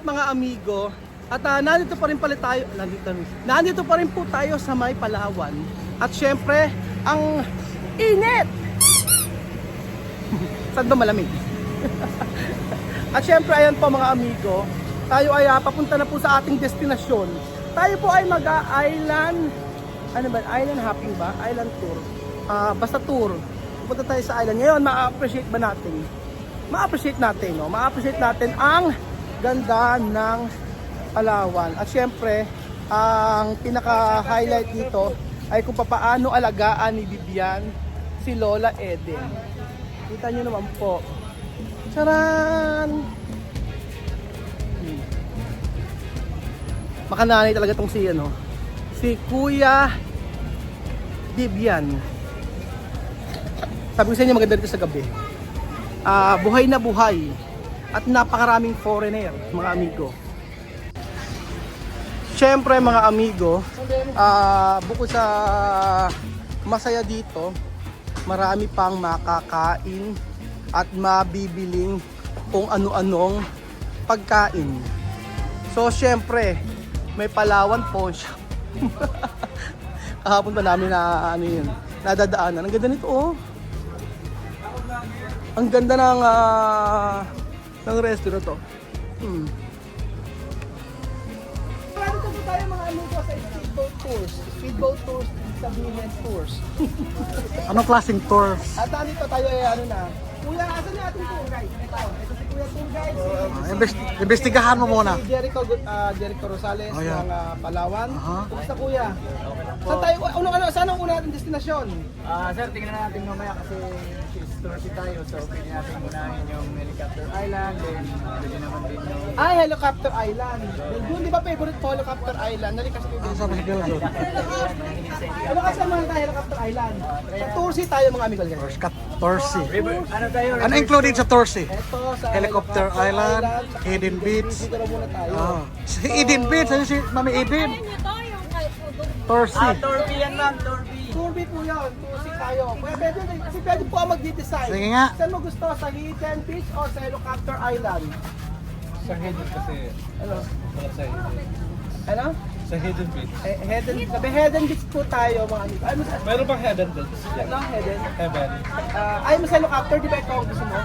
lahat mga amigo. At nandito pa rin pala tayo, nandito pa rin po tayo sa May Palawan. At syempre, ang init! Saan ba malamig? At syempre, ayan po mga amigo, tayo ay papunta na po sa ating destinasyon. Tayo po ay mag-island, ano ba, island hopping ba? Island tour. Basta tour. Pupunta tayo sa island. Ngayon, ma-appreciate ba natin? Ma-appreciate natin, no? Ma-appreciate natin ang ganda ng Palawan. At syempre, ang pinaka-highlight dito ay kung paano alagaan ni Bibian si Lola Eden. Kita nyo naman po. Charan! Makananay talaga tong si, si Kuya Bibian. Sabi ko sa inyo, maganda dito sa gabi. Buhay na buhay. At napakaraming foreigner, mga amigo. Siyempre mga amigo, bukod sa masaya dito, marami pang makakain at mabibiling kung ano-anong pagkain. So siyempre, may Palawan Pawn Shop. Kahapon pa namin na nadadaanan. Ang ganda nito, oh. Ang ganda ng restaurant to. Dito po tayo mga amigo sa speedboat tours. Speedboat tours, sabihin tours. Anong klaseng tours? At dito tayo ay Kuya, asan yung ating tour guide? Ito si Kuya Tour Guide. Investigahan mo muna. Si Jericho Rosales yeah. ng Palawan. Uh-huh. Kumusta Kuya? Saan tayo? Saan ang una nating destinasyon? Sir, tingnan natin mamaya kasi touristy tayo. So, pwede natin munahin yung Helicopter Island. Then, pwede naman din yung... Helicopter Island. Doon, di ba favorite ko, Helicopter Island? Nalikas ko yung Saan siguro doon? ano kasi mga tayo, Helicopter Island? Sa Toursi tayo mga amigo. Torsi. Ano tayo? Ano included sa Torsi? Ito sa Helicopter Island, Eden Beach. Dito na muna tayo. Si Eden Beach, ano si Mami Eden? Torsi. Torby yan ma'am, Torby. Tourbi po yun, Toursi tayo. Kasi pwede po ang mag-decide. Sige nga. Saan mo gusto? Sa Hidden Beach o sa Helicopter Island? Sa Hidden kasi, Ano? wala sa Hidden. Ano? Sa Hidden Beach. Hidden Beach po tayo mga amigo. Ay, Mayroon bang Hidden Beach? ano? Hidden? Heaven. Ay, mas helicopter, di ba ikaw ang gusto mo?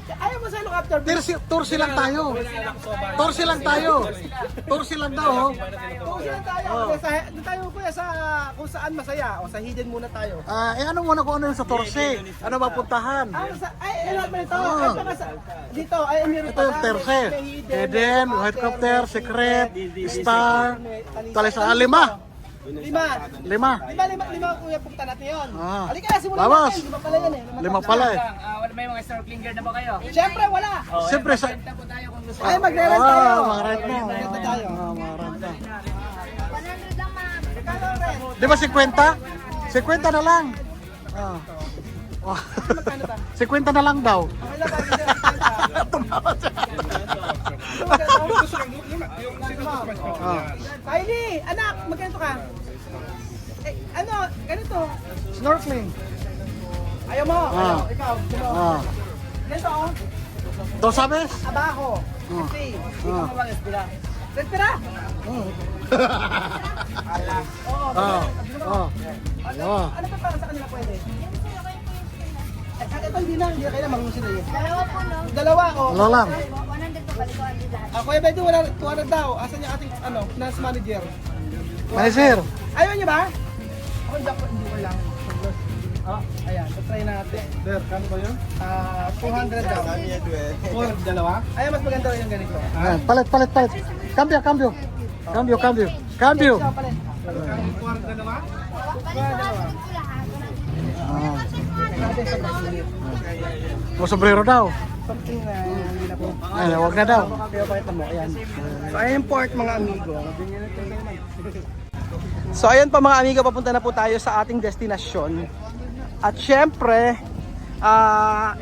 Ayaw mo sa helicopter. Torsi lang tayo. Torsi lang tayo. Torsi lang daw, oh. Kung saan tayo? Doon tayo kuya sa kung saan masaya. O sa hidden muna tayo. Ano muna kung ano yung sa Torsi? Ano ba puntahan? Ano ba ito? Ay, baka dito, ay, meron Ito yung Torsi. Eden, Helicopter, Secret, Star, Talisa, lima Lima kuya punta natin yun. Halika, simulan Labas. natin. Lima pala yan eh. Lima pala eh. May mga snorkeling gear na ba kayo? Siyempre, wala. Siyempre sa... Punta po tayo kung gusto. Ay, magre-rent tayo. Mga-rent na. Magre-rent tayo. Mga-rent na. 100 lang ma'am. Kano rent? Di ba 50? 50 na lang. Magkano ba? 50 na lang daw. Okay lang ba? Tumawa siya. Kylie, anak, magkanto ka? Eh, ano, ganito. Snorkeling. Ayaw mo? Ayaw, ikaw. Ganito, oh. Dos sabes? Abajo. Kasi, ikaw mo bang espira? Espira? Ano pa para sa kanila pwede? Ito hindi na kailangan mangusin na yun. Dalawa po no? Dalawa, oh. Ano lang? 100 po palikuan din lahat. Kuya Bedo, wala, 200 daw. Asan yung ating, nurse manager? Manager. Ayaw niyo ba? Ako hindi ko lang. Ayan, so try natin. Sir, kano ba yun? 200 daw. Dalawa? Ayaw, mas maganda rin yung ganito. Palit. Cambio. Cambio. Siya pala. 200 dalawa? Palikuan po lahat. Natin sa Brazil. O sombrero daw. Something na hindi na po. Ay, wag na daw. Kaya pakita mo, ayan. So ayan po mga amigo. So ayan pa mga amigo, papunta na po tayo sa ating destinasyon. At syempre,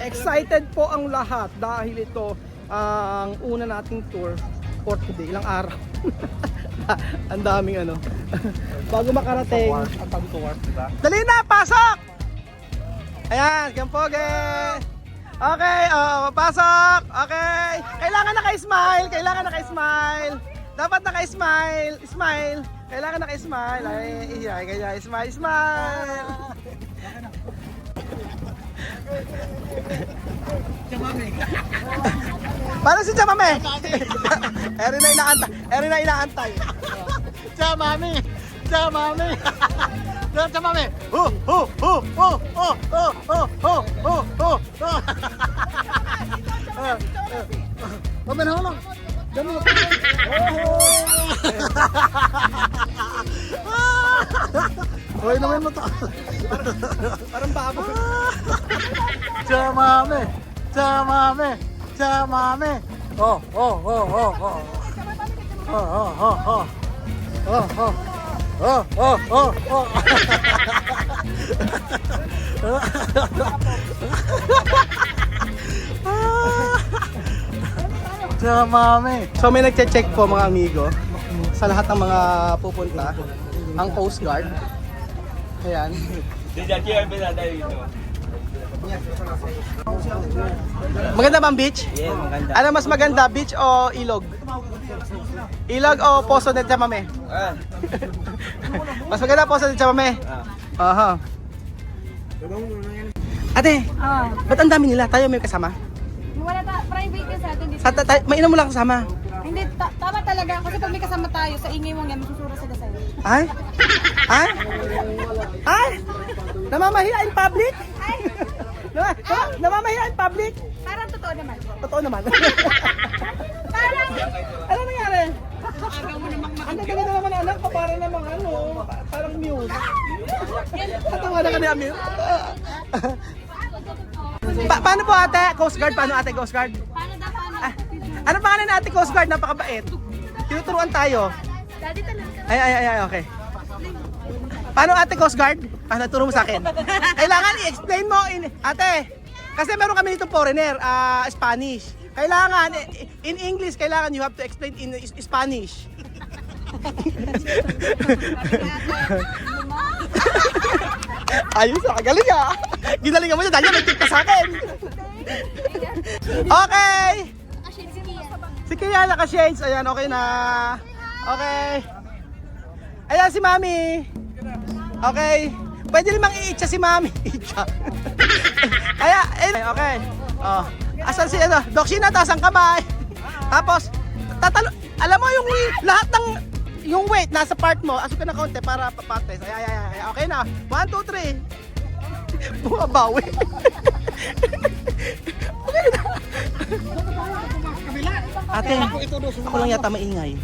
excited po ang lahat dahil ito ang una nating tour for today. Ilang araw. Ang daming bago makarating. Ang pag to work, diba? Dali na, pasok! Ayan, Gampoge! Okay, pasok. Okay. Kailangan naka-smile. Kailangan naka-smile. Dapat naka-smile. Smile. Kailangan naka-smile. Ay, ganyan. Smile, smile. Paano si Chamame? Eri na inaantay. Eri na inaantay. Chamame! Chamame! Chamame! Pamen ako lang. Dami mo. Hoy naman mo to. Parang babo. Chamame! Chamame! Chamame! Oh. Chamame! So may nagche-check po mga amigo sa lahat ng mga pupunta ang Coast Guard. Ayan. Maganda bang beach? Yeah, maganda. Ano mas maganda, beach o ilog? Ilog o Poso de Chamame? Mas maganda Poso de Chamame? Aha. Ate, ba't ang dami nila? Tayo may kasama? Wala private ka sa atin dito. Mainom mo lang kasama. Hindi, tama talaga. Kasi pag may kasama tayo, sa ingay mo yan, masusura sila sa'yo. Ay? Ay? Ay? Namamahiya in public? Ay, Namamahiya in public? parang totoo naman. Totoo naman. Parang, Ano nangyari? Ang ganda naman ang anak ko, parang namang ano, parang mute. Natawa na ka ni Amir. Paano po ate? Coast Guard? Paano ate Coast Guard? paano daw, paano? Ano pangalan na ate Coast Guard? Napakabait. Tinuturuan tayo. Daddy talaga. Ay, okay. Paano ate Coast Guard? Paano turo mo sa akin? Kailangan i-explain mo ate. Kasi meron kami dito foreigner, Spanish. Kailangan in English, kailangan you have to explain in Spanish. Ayos, galing ah. Ginalingan mo siya dahil may tip ka sa akin. Okay. Si Kia naka-shades. Ayan, okay na. Okay. Ayan si Mami. Okay. Pwede rin mang i-itcha si Mami. Itcha. Kaya, okay. Oh. Asan si ano? Doksina, taas ang kamay. Tapos, alam mo yung lahat ng yung weight nasa part mo, asok ka na konti para papates. Ay. Okay na. 1, 2, 3. Bumabawi. Okay na. Ate, ako lang yata maingay.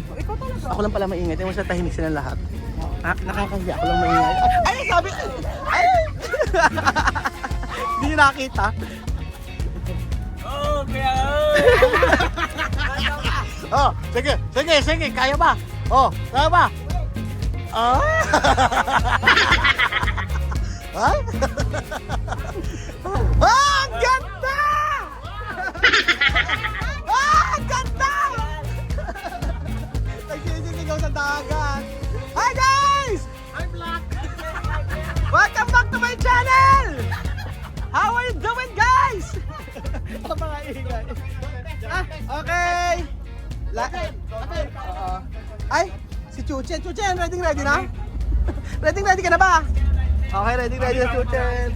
Ako lang pala maingay. Tingnan mo sa tahimik sila lahat. Nakakahiya. Ako lang maingay. Ay, sabi! Ay! Hindi nyo nakakita. Oh, sige. Kaya ba? Oh, kaya ba? Ah! Ay! Ang ganda! Ang ganda! Nagsisisigaw sa dagat. Hi guys! I'm black. Welcome back to my channel! How are you doing guys? Ang mga ingay. Okay. Ay, si Chuchen. Chuchen, ready na? Ready ka na ba? Okay, ready na Chuchen.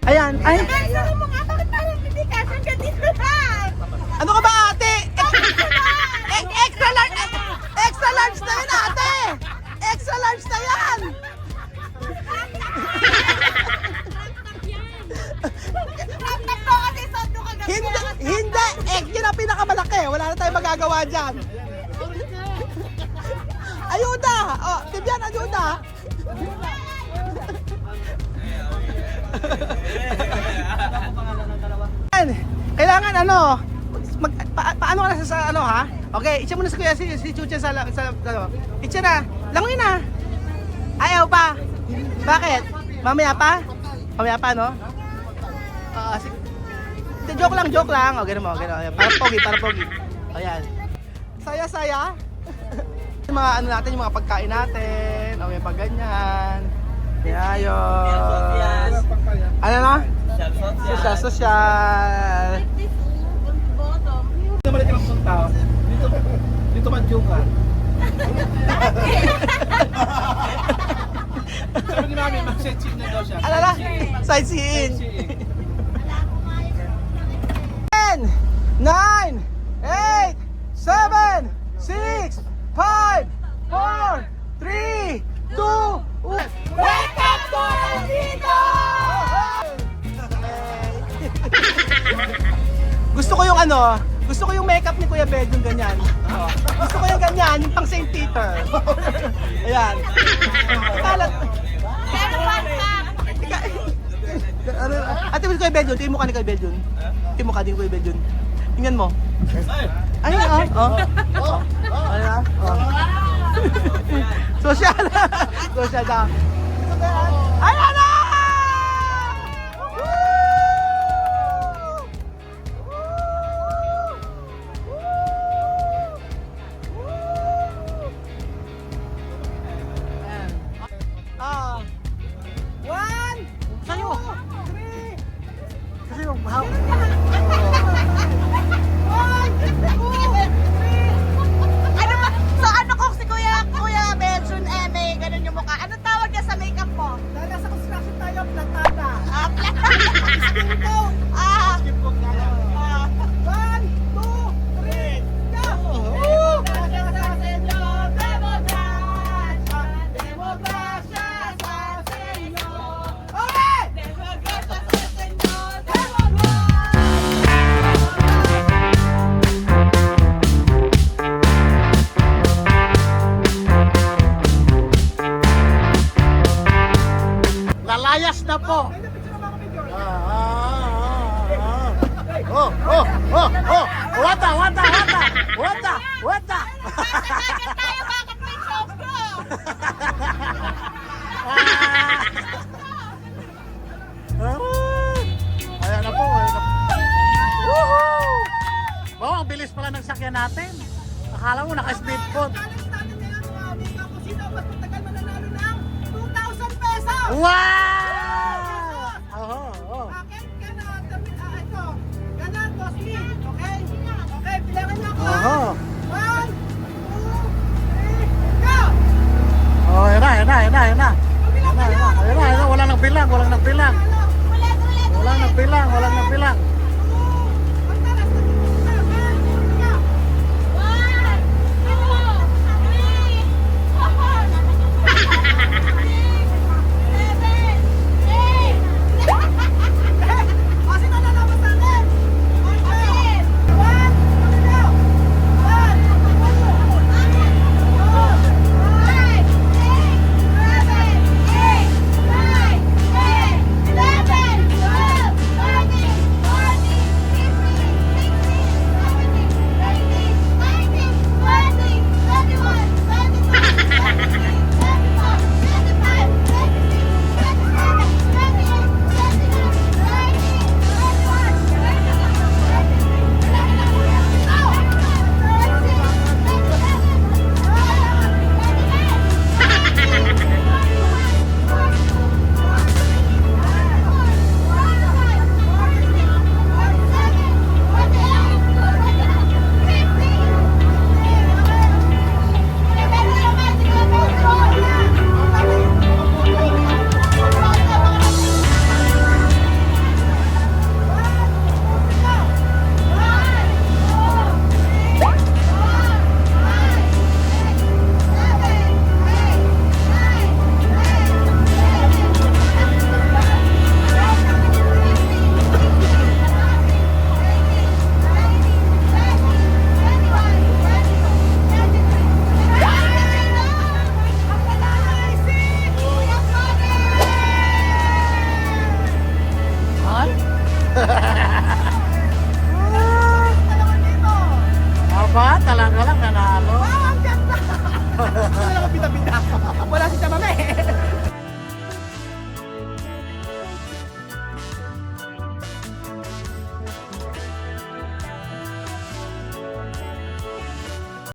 Ayan, ay. Sabi mo nga, bakit parang hindi ka? Saan ka dito lang? Ano ka ba ate? Extra large! Extra large na yan ate! Extra large na yan! Laptop ko kasi sondo ka gabi. Hindi! Yun ang pinakamalaki. Wala na tayong magagawa dyan. Ayuda! Oh, Tibyan, ayuda! Kailangan ano, paano ka na sa ano ha? Okay, itcha mo na sa kuya si Chuchen sa ano. Itcha na. Langoy na. Ayaw pa. Bakit? Mamaya pa? Mamaya pa, no? Joke lang. O, gano'n mo. Para pogi. Ayan. Saya. Yung mga ano natin, yung mga pagkain natin. O, may pag ganyan. Ayos. Ano na? Sosyal, sosyal. Dito balik ka ng punta. Dito mag-joke. Sabi ni Mami, mag-setching na daw siya. Alala, sightseeing. 10, 9, 8, 7, 6, 5, 4, 3, 2, 1. Welcome to Andito! Gusto ko yung ano, gusto ko yung makeup ni Kuya Bed, yung ganyan. Oh. Gusto ko yung ganyan, yung pang St. Peter. Ayan. Kalat. Pero fun fact, Ano, ate, Kuya Bed yun. Tingin mo ka ni Kuya Bed yun. Tingin mo ka din Kuya Bed yun. Tingnan mo. Ay, Ayan, Social. Social daw. Ayan na! One, sa'yo. Three. Kasi yung one, two, three. Ano ba? So ano kung si Kuya Benjun may ganun yung mukha? Anong tawag niya sa makeup mo? dahil nasa construction tayo, plantada. Spirito. One, two, three, go! Lalayas na po. Wata. Tayo bakit may sopro? Ayan na po. Woohoo! Wow, ang bilis pala ng sakyan natin. Akala mo naka-speedboat. Challenge natin ngayon, makeup kung sino mas matagal mananalo ng 2,000 pesos! Wow! Ganon, boss me. Okay? Okay, bilangan niyo ako. Oho. 1, 2, 3, go! Oh, yan na. Bilang kayo! Wala nang bilang. Ulit. Walang nagbilang.